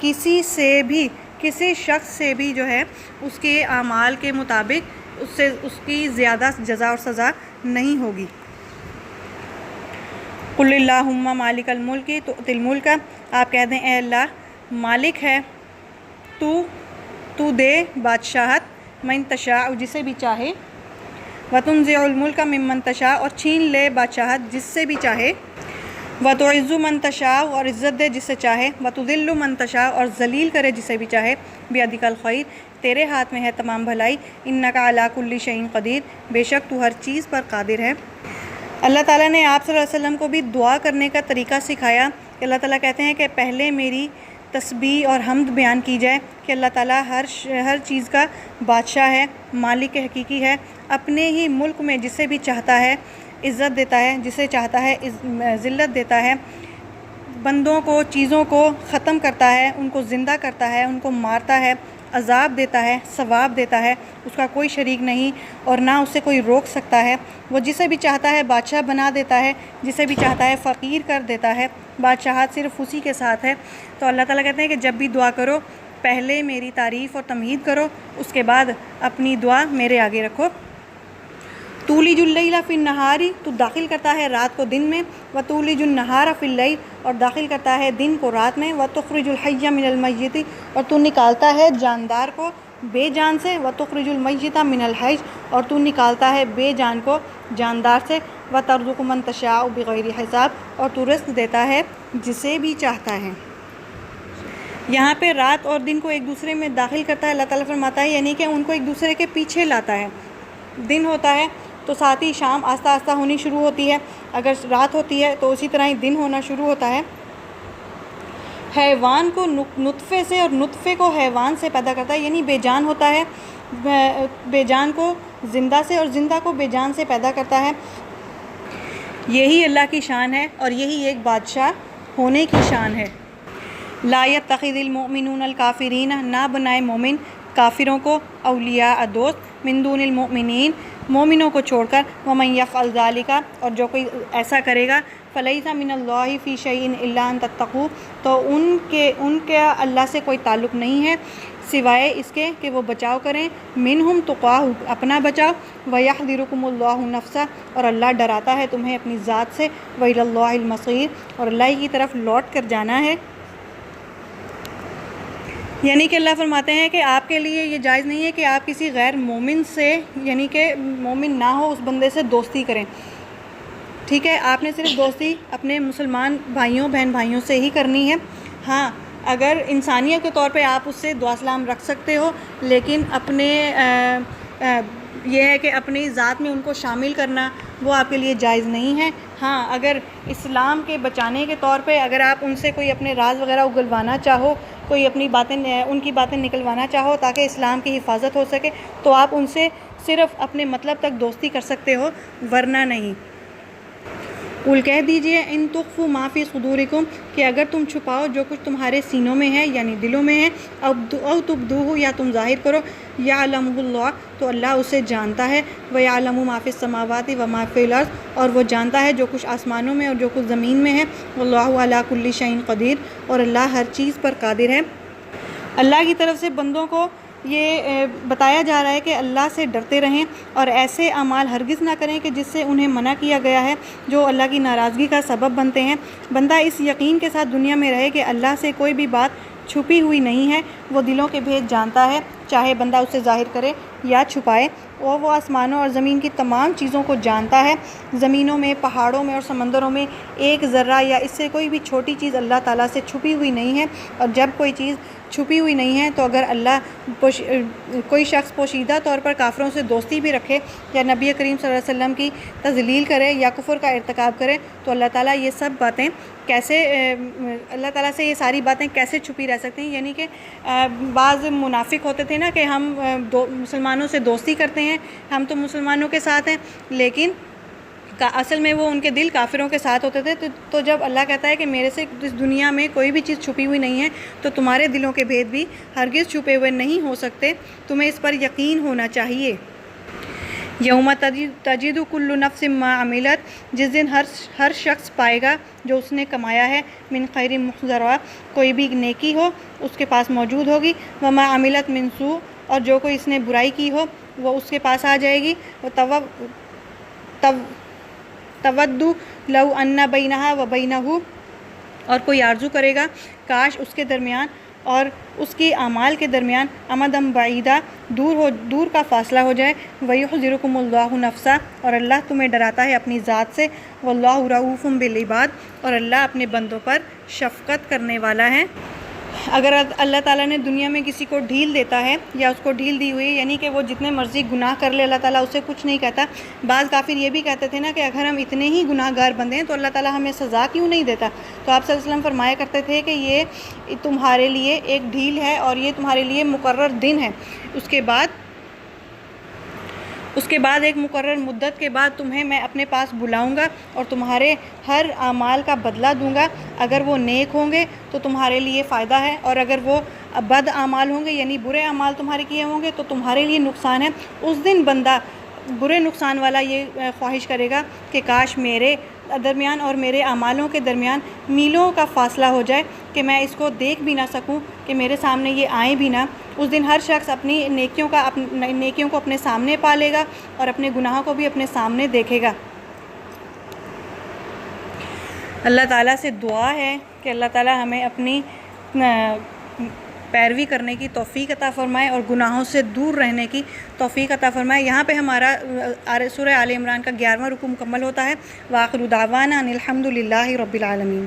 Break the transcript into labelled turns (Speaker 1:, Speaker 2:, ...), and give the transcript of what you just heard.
Speaker 1: کسی سے بھی، کسی شخص سے بھی جو ہے اس کے اعمال کے مطابق اس کی زیادہ جزا اور سزا نہیں ہوگی۔ قل اللہم مالک الملک تؤتی الملک، آپ کہہ دیں اے اللہ مالک ہے تو دے بادشاہت من تشاء جسے بھی چاہے، وتنزع الملک ممن تشاء اور چھین لے بادشاہت جس سے بھی چاہے، وتعز من تشاء اور عزت دے جسے چاہے، وتذل من تشاء اور ذلیل کرے جسے بھی چاہے، بیدک الخیر تیرے ہاتھ میں ہے تمام بھلائی، انک علی کل شیء قدیر بے شک تو ہر چیز پر قادر ہے۔ اللہ تعالیٰ نے آپ صلی اللہ علیہ وسلم کو بھی دعا کرنے کا طریقہ سکھایا کہ اللہ تعالیٰ کہتے ہیں کہ پہلے میری تسبیح اور حمد بیان کی جائے کہ اللہ تعالیٰ ہر چیز کا بادشاہ ہے، مالک حقیقی ہے، اپنے ہی ملک میں جسے بھی چاہتا ہے عزت دیتا ہے، جسے چاہتا ہے ذلت دیتا ہے، بندوں کو چیزوں کو ختم کرتا ہے، ان کو زندہ کرتا ہے، ان کو مارتا ہے، عذاب دیتا ہے، ثواب دیتا ہے، اس کا کوئی شریک نہیں اور نہ اسے کوئی روک سکتا ہے۔ وہ جسے بھی چاہتا ہے بادشاہ بنا دیتا ہے، جسے بھی چاہتا ہے فقیر کر دیتا ہے، بادشاہت صرف اسی کے ساتھ ہے۔ تو اللہ تعالیٰ کہتے ہیں کہ جب بھی دعا کرو پہلے میری تعریف اور تمجید کرو، اس کے بعد اپنی دعا میرے آگے رکھو۔ تولج اللیل فی النہار تو داخل کرتا ہے رات کو دن میں، وتولج النہار فی اللیل اور داخل کرتا ہے دن کو رات میں، وتخرج الحی من المیت اور تو نکالتا ہے جاندار کو بے جان سے، وتخرج المیت من الحی اور تو نکالتا ہے بے جان کو جاندار سے، وترزق من تشاء بغیر حساب اور تو رزق دیتا ہے جسے بھی چاہتا ہے۔ یہاں پہ رات اور دن کو ایک دوسرے میں داخل کرتا ہے اللہ تعالیٰ فرماتا ہے، یعنی کہ ان کو ایک دوسرے کے پیچھے لاتا ہے۔ دن ہوتا ہے تو ساتھ ہی شام آہستہ آہستہ ہونی شروع ہوتی ہے، اگر رات ہوتی ہے تو اسی طرح ہی دن ہونا شروع ہوتا ہے۔ حیوان کو نطفے سے اور نطفے کو حیوان سے پیدا کرتا ہے، یعنی بے جان ہوتا ہے، بے جان کو زندہ سے اور زندہ کو بے جان سے پیدا کرتا ہے۔ یہی اللہ کی شان ہے اور یہی ایک بادشاہ ہونے کی شان ہے۔ لا يتخذ المؤمنون الکافرین نہ بنائے مومن کافروں کو اولیاء دوست من دون المؤمنین مومنوں کو چھوڑ کر، ومن یفعل ذلک اور جو کوئی ایسا کرے گا، فلیس من اللہ فی شیء الا ان تتقوا تو ان کے اللہ سے کوئی تعلق نہیں ہے سوائے اس کے کہ وہ بچاؤ کریں، منہم تقواہ اپنا بچاؤ، ویحذرکم اللہ نفسہ اور اللہ ڈراتا ہے تمہیں اپنی ذات سے، وإلی اللہ المصیر اور اللہ کی طرف لوٹ کر جانا ہے۔ یعنی کہ اللہ فرماتے ہیں کہ آپ کے لیے یہ جائز نہیں ہے کہ آپ کسی غیر مومن سے، یعنی کہ مومن نہ ہو اس بندے سے دوستی کریں، ٹھیک ہے، آپ نے صرف دوستی اپنے مسلمان بھائیوں بہن بھائیوں سے ہی کرنی ہے۔ ہاں اگر انسانیت کے طور پہ آپ اس سے دعا سلام رکھ سکتے ہو، لیکن اپنے یہ ہے کہ اپنی ذات میں ان کو شامل کرنا وہ آپ کے لیے جائز نہیں ہے۔ ہاں اگر اسلام کے بچانے کے طور پہ اگر آپ ان سے کوئی اپنے راز وغیرہ اگلوانا چاہو، کوئی اپنی باتیں ان کی باتیں نکلوانا چاہو تاکہ اسلام کی حفاظت ہو سکے، تو آپ ان سے صرف اپنے مطلب تک دوستی کر سکتے ہو، ورنہ نہیں۔ قل کہہ دیجئے ان تخفوا ما فی صدورکم کہ اگر تم چھپاؤ جو کچھ تمہارے سینوں میں ہے یعنی دلوں میں ہے، او تبدوہ یا تم ظاہر کرو، یعلمہ اللہ تو اللہ اسے جانتا ہے، ویعلم ما فی السماوات وما فی الارض اور وہ جانتا ہے جو کچھ آسمانوں میں اور جو کچھ زمین میں ہے، واللہ علی کل شیء قدیر اور اللہ ہر چیز پر قادر ہے۔ اللہ کی طرف سے بندوں کو یہ بتایا جا رہا ہے کہ اللہ سے ڈرتے رہیں اور ایسے اعمال ہرگز نہ کریں کہ جس سے انہیں منع کیا گیا ہے جو اللہ کی ناراضگی کا سبب بنتے ہیں۔ بندہ اس یقین کے ساتھ دنیا میں رہے کہ اللہ سے کوئی بھی بات چھپی ہوئی نہیں ہے، وہ دلوں کے بھید جانتا ہے، چاہے بندہ اسے ظاہر کرے یا چھپائے، اور وہ آسمانوں اور زمین کی تمام چیزوں کو جانتا ہے۔ زمینوں میں، پہاڑوں میں اور سمندروں میں ایک ذرہ یا اس سے کوئی بھی چھوٹی چیز اللہ تعالیٰ سے چھپی ہوئی نہیں ہے، اور جب کوئی چیز چھپی ہوئی نہیں ہے تو اگر اللہ کوئی شخص پوشیدہ طور پر کافروں سے دوستی بھی رکھے یا نبی کریم صلی اللہ علیہ وسلم کی تذلیل کرے یا کفر کا ارتکاب کرے تو اللہ تعالیٰ یہ سب باتیں کیسے اللہ تعالیٰ سے یہ ساری باتیں کیسے چھپی رہ سکتی ہیں۔ یعنی کہ بعض منافق ہوتے تھے نا کہ ہم مسلمانوں سے دوستی کرتے ہیں، ہم تو مسلمانوں کے ساتھ ہیں، لیکن اصل میں وہ ان کے دل کافروں کے ساتھ ہوتے تھے۔ تو جب اللہ کہتا ہے کہ میرے سے اس دنیا میں کوئی بھی چیز چھپی ہوئی نہیں ہے تو تمہارے دلوں کے بھید بھی ہرگز چھپے ہوئے نہیں ہو سکتے، تمہیں اس پر یقین ہونا چاہیے۔ یوم تجد کل نفس ما عملت، جس دن ہر شخص پائے گا جو اس نے کمایا ہے، من خیر محضرا، کوئی بھی نیکی ہو اس کے پاس موجود ہوگی، وما عملت من سوء، اور جو کوئی اس نے برائی کی ہو وہ اس کے پاس آ جائے گی، تود لو ان بینہا و بینہ، اور کوئی آرزو کرے گا کاش اس کے درمیان اور اس کی اعمال کے درمیان امدم بعیدہ دور کا فاصلہ ہو جائے، ویحذرکم اللہ نفسہ، اور اللہ تمہیں ڈراتا ہے اپنی ذات سے، واللہ رؤوف بالعباد، اور اللہ اپنے بندوں پر شفقت کرنے والا ہے۔ اگر اللہ تعالیٰ نے دنیا میں کسی کو ڈھیل دیتا ہے یا اس کو ڈھیل دی ہوئی، یعنی کہ وہ جتنے مرضی گناہ کر لے اللہ تعالیٰ اسے کچھ نہیں کہتا۔ بعض کافر یہ بھی کہتے تھے نا کہ اگر ہم اتنے ہی گناہ گار بندے ہیں تو اللہ تعالیٰ ہمیں سزا کیوں نہیں دیتا؟ تو آپ صلی اللہ علیہ وسلم فرمایا کرتے تھے کہ یہ تمہارے لیے ایک ڈھیل ہے اور یہ تمہارے لیے مقرر دن ہے، اس کے بعد ایک مقرر مدت کے بعد تمہیں میں اپنے پاس بلاؤں گا اور تمہارے ہر اعمال کا بدلہ دوں گا، اگر وہ نیک ہوں گے تو تمہارے لیے فائدہ ہے، اور اگر وہ بد اعمال ہوں گے یعنی برے اعمال تمہارے کیے ہوں گے تو تمہارے لیے نقصان ہے۔ اس دن بندہ برے نقصان والا یہ خواہش کرے گا کہ کاش میرے درمیان اور میرے اعمالوں کے درمیان میلوں کا فاصلہ ہو جائے، کہ میں اس کو دیکھ بھی نہ سکوں، کہ میرے سامنے یہ آئیں بھی نہ۔ اس دن ہر شخص اپنی نیکیوں کو اپنے سامنے پا لے گا اور اپنے گناہوں کو بھی اپنے سامنے دیکھے گا۔ اللہ تعالیٰ سے دعا ہے کہ اللہ تعالیٰ ہمیں اپنی پیروی کرنے کی توفیق عطا فرمائے اور گناہوں سے دور رہنے کی توفیق عطا فرمائے۔ یہاں پہ ہمارا سورہ آل عمران کا 11واں رکوع مکمل ہوتا ہے۔ وآخر دعوانا ان الحمد للہ رب العالمین۔